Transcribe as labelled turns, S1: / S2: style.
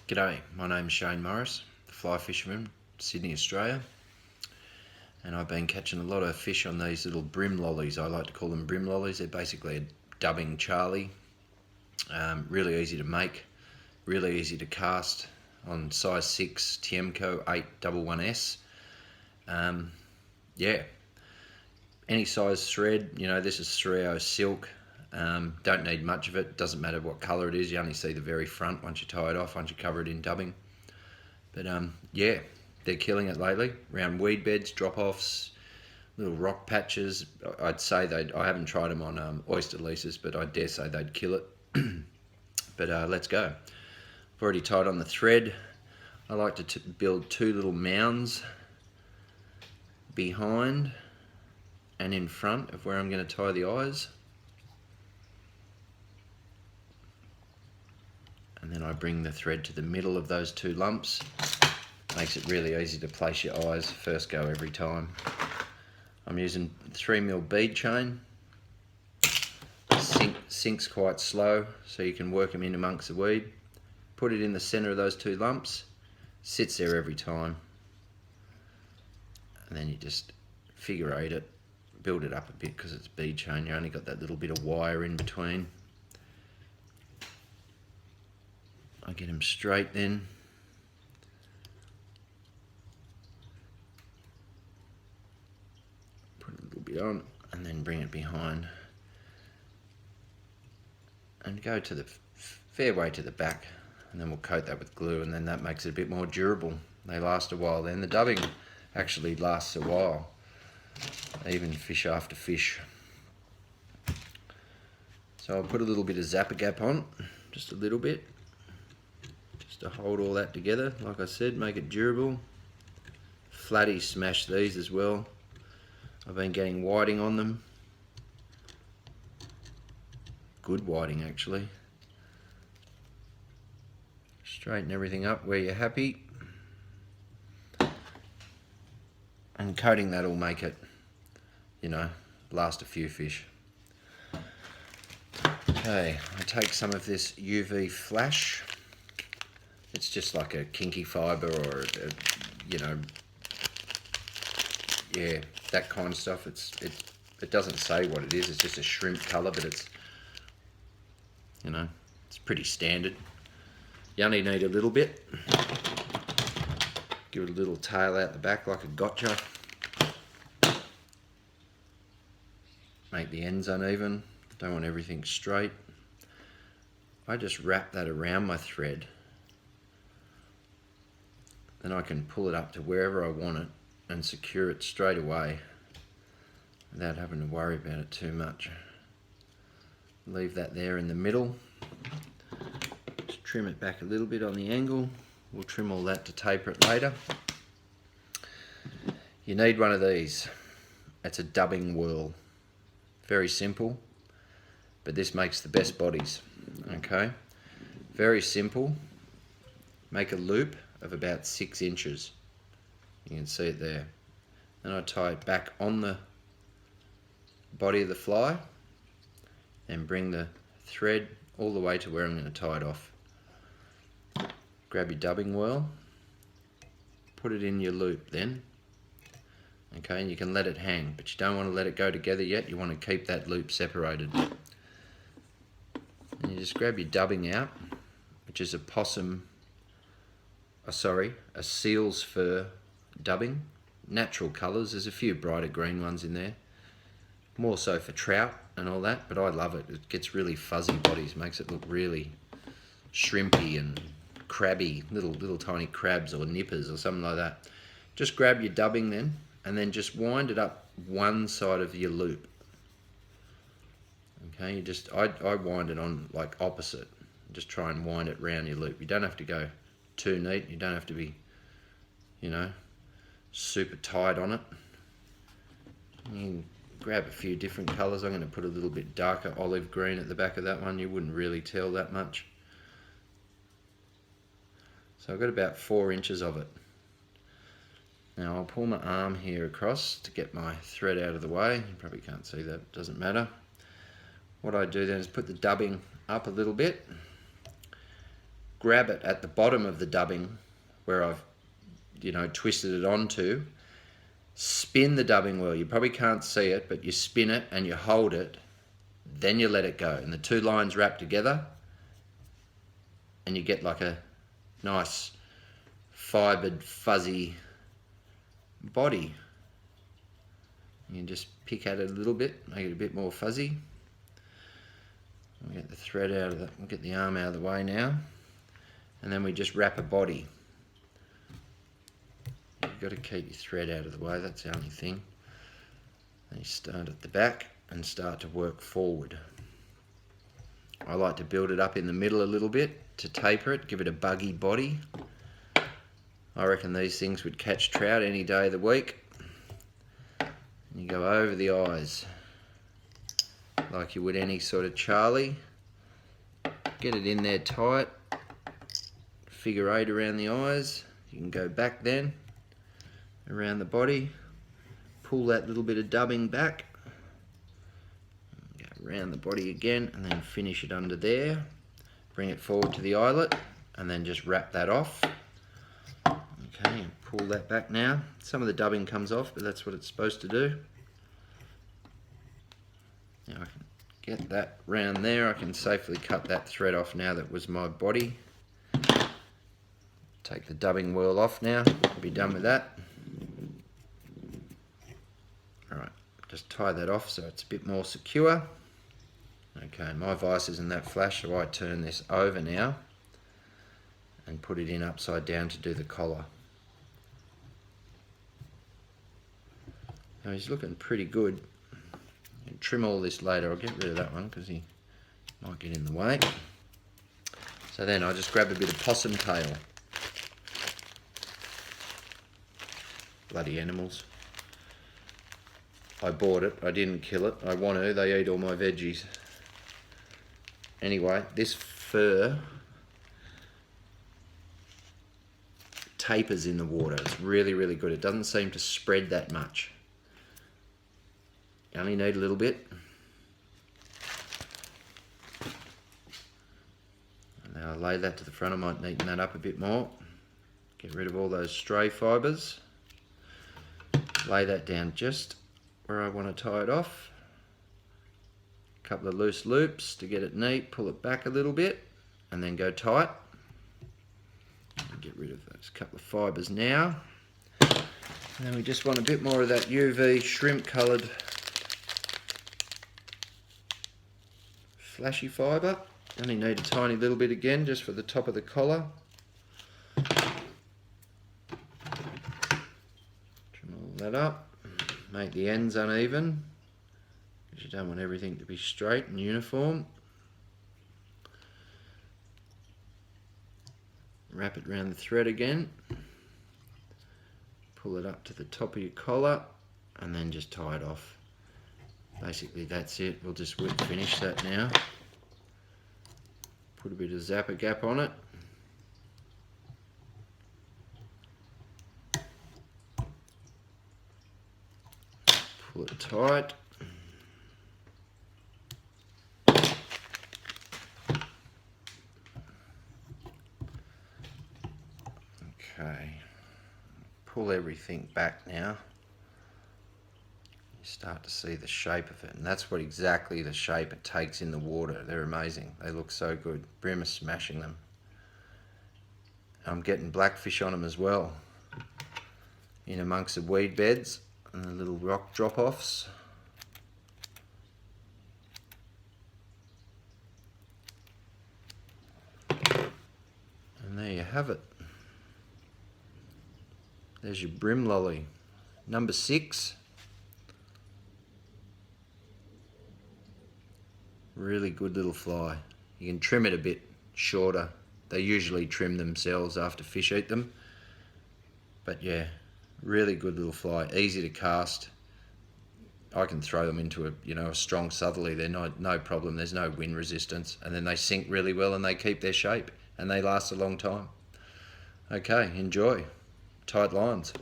S1: G'day, my name's Shane Morris, the fly fisherman, Sydney, Australia, and I've been catching a lot of fish on these little Bream lollies. I like to call them Bream lollies. They're basically a dubbing Charlie. Really easy to make, really easy to cast on size 6 Tiemco 811S. Yeah, any size thread, this is 3/0 silk. Don't need much of it, doesn't matter what colour it is, you only see the very front once you tie it off, once you cover it in dubbing. But yeah, they're killing it lately, around weed beds, drop-offs, little rock patches. I'd say I haven't tried them on oyster leases, but I dare say they'd kill it. But let's go. I've already tied on the thread. I like to build two little mounds behind and in front of where I'm going to tie the eyes. And then I bring the thread to the middle of those two lumps. Makes it really easy to place your eyes first go every time. I'm using 3mm bead chain. Sinks quite slow, so you can work them in amongst the weed. Put it in the center of those two lumps. Sits there every time. And then you just figure eight it. Build it up a bit because it's bead chain. You only got that little bit of wire in between. I get them straight then. Put a little bit on and then bring it behind. And go to the fair way to the back, and then we'll coat that with glue, and then that makes it a bit more durable. They last a while then. The dubbing actually lasts a while, even fish after fish. So I'll put a little bit of Zapper Gap on, just a little bit. To hold all that together, like I said, make it durable. Flatty smash these as well. I've been getting whiting on them. Good whiting actually. Straighten everything up where you're happy. And coating that will make it, last a few fish. Okay, I take some of this UV flash. It's just like a kinky fibre or, yeah, that kind of stuff. It doesn't say what it is. It's just a shrimp colour, but it's pretty standard. You only need a little bit. Give it a little tail out the back like a gotcha. Make the ends uneven. Don't want everything straight. I just wrap that around my thread. Then I can pull it up to wherever I want it and secure it straight away without having to worry about it too much. Leave that there in the middle. Just trim it back a little bit on the angle. We'll trim all that to taper it later. You need one of these. It's a dubbing whirl. Very simple, but this makes the best bodies. Okay, very simple. Make a loop of about 6 inches. You can see it there. Then I tie it back on the body of the fly and bring the thread all the way to where I'm going to tie it off. Grab your dubbing whirl, put it in your loop then. Okay, and you can let it hang, but you don't want to let it go together yet. You want to keep that loop separated. And you just grab your dubbing out, which is a seal's fur dubbing. Natural colours, there's a few brighter green ones in there. More so for trout and all that, but I love it. It gets really fuzzy bodies, makes it look really shrimpy and crabby, little tiny crabs or nippers or something like that. Just grab your dubbing then, and then just wind it up one side of your loop. Okay, I wind it on like opposite. Just try and wind it round your loop. You don't have to go too neat. You don't have to be, super tight on it. You can grab a few different colours. I'm going to put a little bit darker olive green at the back of that one. You wouldn't really tell that much. So I've got about 4 inches of it. Now I'll pull my arm here across to get my thread out of the way. You probably can't see that, doesn't matter. What I do then is put the dubbing up a little bit grab it at the bottom of the dubbing where I've, twisted it onto, spin the dubbing wheel. You probably can't see it, but you spin it and you hold it, then you let it go. And the two lines wrap together and you get like a nice fibered, fuzzy body. You can just pick at it a little bit, make it a bit more fuzzy. We'll get the thread out of we'll get the arm out of the way now. And then we just wrap a body. You've got to keep your thread out of the way, that's the only thing. Then you start at the back and start to work forward. I like to build it up in the middle a little bit to taper it, give it a buggy body. I reckon these things would catch trout any day of the week. And you go over the eyes like you would any sort of Charlie. Get it in there tight. Figure 8 around the eyes. You can go back then, around the body. Pull that little bit of dubbing back. Go around the body again and then finish it under there. Bring it forward to the eyelet and then just wrap that off. Okay, and pull that back now. Some of the dubbing comes off, but that's what it's supposed to do. Now I can get that round there. I can safely cut that thread off now that was my body. Take the dubbing wheel off now. Be done with that. Alright, just tie that off so it's a bit more secure. Okay, my vise isn't that flash, so I turn this over now and put it in upside down to do the collar. Now he's looking pretty good. You can trim all this later. I'll get rid of that one because he might get in the way. So then I just grab a bit of possum tail. Bloody animals. I bought it, I didn't kill it. I want to, they eat all my veggies. Anyway, this fur tapers in the water. It's really, really good. It doesn't seem to spread that much. You only need a little bit. And now I lay that to the front. I might neaten that up a bit more. Get rid of all those stray fibres. Lay that down just where I want to tie it off. A couple of loose loops to get it neat. Pull it back a little bit and then go tight. Get rid of those couple of fibres now. And then we just want a bit more of that UV shrimp coloured flashy fibre. Only need a tiny little bit again just for the top of the collar. Trim all that up. Make the ends uneven because you don't want everything to be straight and uniform. Wrap it around the thread again. Pull it up to the top of your collar and then just tie it off. Basically that's it. We'll just finish that now. Put a bit of zapper gap on it. Pull it tight. Okay. Pull everything back now. You start to see the shape of it, and that's what exactly the shape it takes in the water. They're amazing. They look so good. Bream is smashing them. I'm getting blackfish on them as well, in amongst the weed beds and the little rock drop-offs. And there you have it. There's your bream lolly, number 6. Really good little fly. You can trim it a bit shorter. They usually trim themselves after fish eat them. But yeah, really good little fly, easy to cast. I can throw them into a strong southerly. They're no problem. There's no wind resistance, and then they sink really well and they keep their shape and they last a long time. Okay, enjoy. Tight lines.